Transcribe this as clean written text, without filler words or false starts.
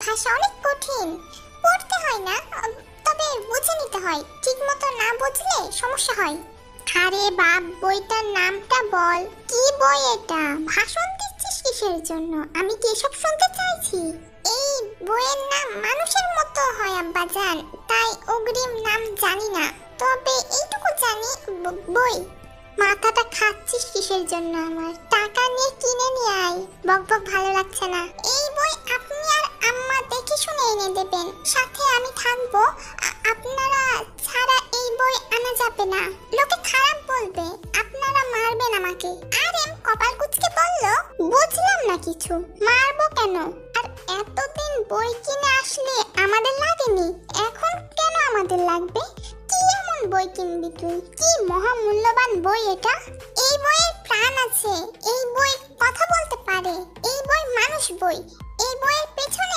ভাষা অনেক কঠিন, পড়তে হয় না, তবে বুঝে নিতে হয়। ঠিকমতো না বুঝলে সমস্যা হয়। আরে বাপ, বইটার নামটা বল। কি বই এটা? ভাষণ দিচ্ছিস কিসের জন্য? আমি কি এসব শুনতে চাইছি? এই বইয়ের নাম মানুষের মতো হয় আব্বাজান, তাই অগ্রিম নাম জানি না, তবে এইটুকু জানি বই। মাথাটা খাচ্ছিস কিসের জন্য আমার? টাকা নিয়ে কিনে নিয়ে আয়। বকবক ভালো লাগছে না। এই বই আপনি আর আম্মা দেখে শুনে এনে দেবেন, সাথে আমি থাকবো। আপনারা ছাড়া এই বই আনা যাবে না, লোকে খারাপ বলবে, আপনারা মারবেন আমাকে। আর এম কপাল কুঁচকে বলল, বুঝলাম না কিছু। মারবো কেন? আর এতদিন বই কিনে আসলে আমাদের লাগেনি, এখন কেন আমাদের লাগবে? কি এমন বই কিনবি তুই? কি মহামূল্যবান বই এটা! এই বইয়ের প্রাণ আছে, এই বই কথা বলতে পারে, এই বই মানুষ বই, এই বইয়ের পেছনে